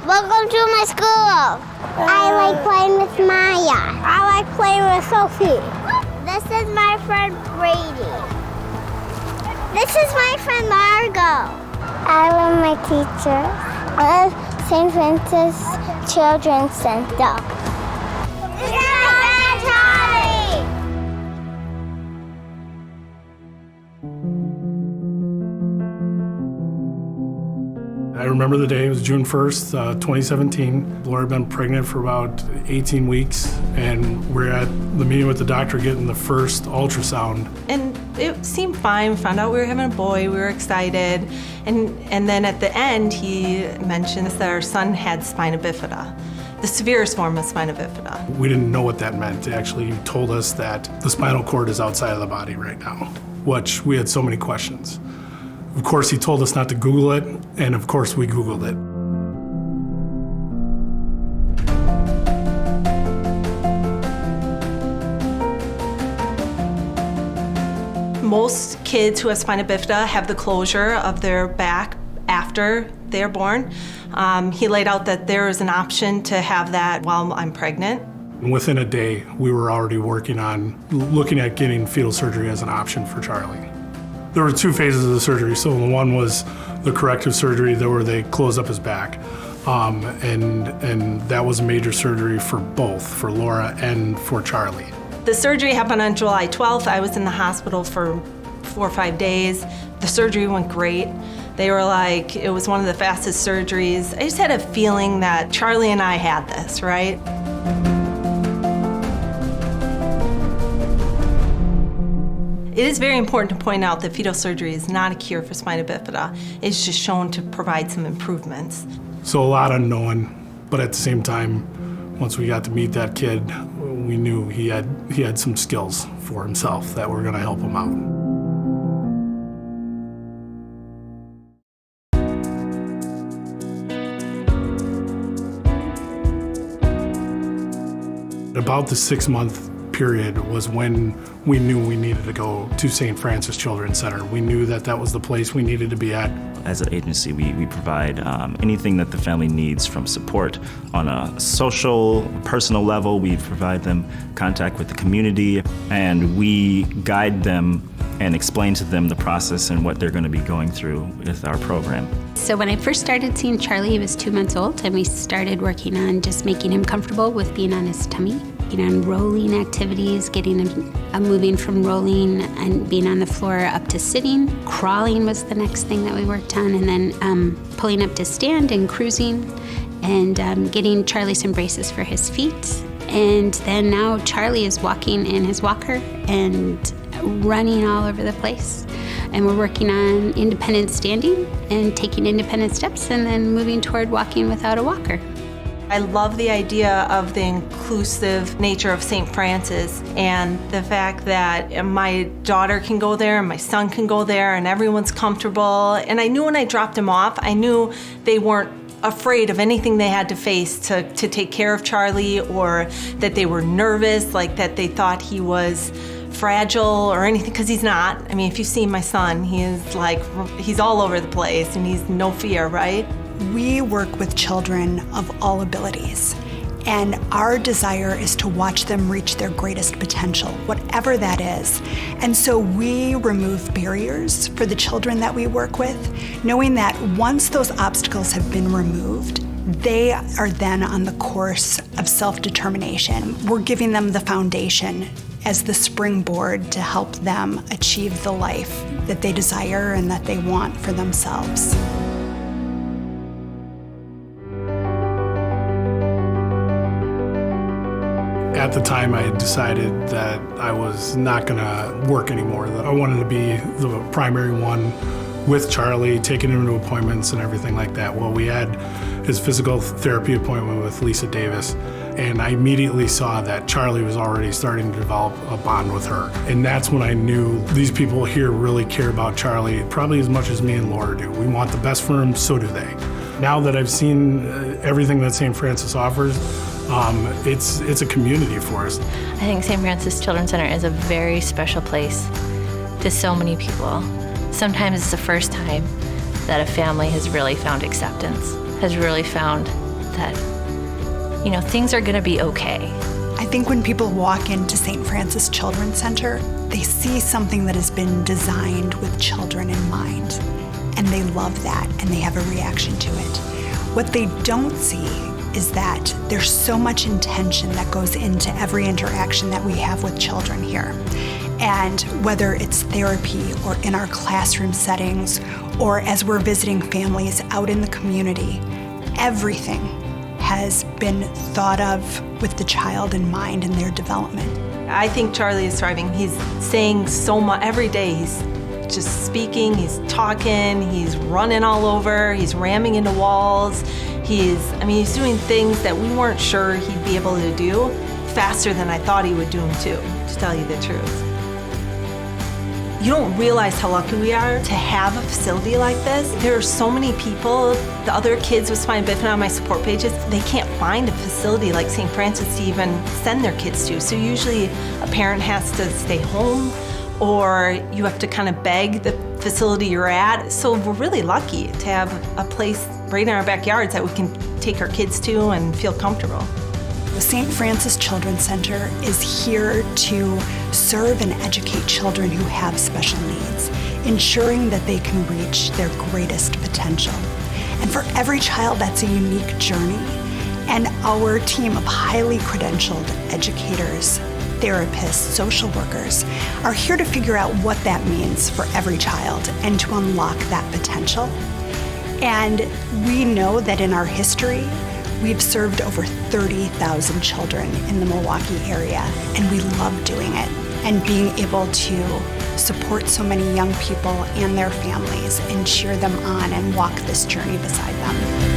Welcome to my school. I like playing with Maya. I like playing with Sophie. This is my friend Brady. This is my friend Margot. I love my teacher. I love St. Francis Children's Center. I remember the day, it was June 1st, 2017. Laura had been pregnant for about 18 weeks, and we're at the meeting with the doctor getting the first ultrasound. And it seemed fine. We found out we were having a boy, we were excited. And then at the end, he mentions that our son had spina bifida, the severest form of spina bifida. We didn't know what that meant. Actually, he told us that the spinal cord is outside of the body right now, which we had so many questions. Of course, he told us not to Google it, and of course, we Googled it. Most kids who have spina bifida have the closure of their back after they're born. He laid out that there is an option to have that while I'm pregnant. And within a day, we were already working on looking at getting fetal surgery as an option for Charlie. There were two phases of the surgery. So the one was the corrective surgery where they closed up his back. And that was a major surgery for both, for Laura and for Charlie. The surgery happened on July 12th. I was in the hospital for 4 or 5 days. The surgery went great. They were like, it was one of the fastest surgeries. I just had a feeling that Charlie and I had this, right? It is very important to point out that fetal surgery is not a cure for spina bifida. It's just shown to provide some improvements. So a lot unknown, but at the same time, once we got to meet that kid, we knew he had some skills for himself that were gonna help him out. About the 6-month period was when we knew we needed to go to St. Francis Children's Center. We knew that that was the place we needed to be at. As an agency, we provide anything that the family needs from support on a social, personal level. We provide them contact with the community, and we guide them and explain to them the process and what they're going to be going through with our program. So when I first started seeing Charlie, he was 2 months old, and we started working on just making him comfortable with being on his tummy, on rolling activities, getting him moving from rolling and being on the floor up to sitting. Crawling was the next thing that we worked on, and then pulling up to stand and cruising, and getting Charlie some braces for his feet. And then now Charlie is walking in his walker and running all over the place. And we're working on independent standing and taking independent steps and then moving toward walking without a walker. I love the idea of the inclusive nature of St. Francis and the fact that my daughter can go there and my son can go there and everyone's comfortable. And I knew when I dropped him off, I knew they weren't afraid of anything they had to face to take care of Charlie, or that they were nervous, like that they thought he was fragile or anything, because he's not. I mean, if you see my son, he's all over the place and he's no fear, right? We work with children of all abilities, and our desire is to watch them reach their greatest potential, whatever that is. And so we remove barriers for the children that we work with, knowing that once those obstacles have been removed, they are then on the course of self-determination. We're giving them the foundation as the springboard to help them achieve the life that they desire and that they want for themselves. At the time, I had decided that I was not gonna work anymore, that I wanted to be the primary one with Charlie, taking him to appointments and everything like that. Well, we had his physical therapy appointment with Lisa Davis, and I immediately saw that Charlie was already starting to develop a bond with her. And that's when I knew these people here really care about Charlie, probably as much as me and Laura do. We want the best for him, so do they. Now that I've seen everything that St. Francis offers, it's a community for us. I think St. Francis Children's Center is a very special place to so many people. Sometimes it's the first time that a family has really found acceptance, has really found that, things are going to be okay. I think when people walk into St. Francis Children's Center, they see something that has been designed with children in mind, and they love that, and they have a reaction to it. What they don't see is that there's so much intention that goes into every interaction that we have with children here. And whether it's therapy or in our classroom settings or as we're visiting families out in the community, everything has been thought of with the child in mind and their development. I think Charlie is thriving. He's saying so much every day. He's just speaking, he's talking, he's running all over, he's ramming into walls. He's doing things that we weren't sure he'd be able to do faster than I thought he would do them too, to tell you the truth. You don't realize how lucky we are to have a facility like this. There are so many people, the other kids with spina bifida on my support pages, they can't find a facility like St. Francis to even send their kids to. So usually a parent has to stay home or you have to kind of beg the facility you're at. So we're really lucky to have a place right in our backyards that we can take our kids to and feel comfortable. The St. Francis Children's Center is here to serve and educate children who have special needs, ensuring that they can reach their greatest potential. And for every child, that's a unique journey. And our team of highly credentialed educators, therapists, social workers are here to figure out what that means for every child and to unlock that potential. And we know that in our history, we've served over 30,000 children in the Milwaukee area, and we love doing it and being able to support so many young people and their families and cheer them on and walk this journey beside them.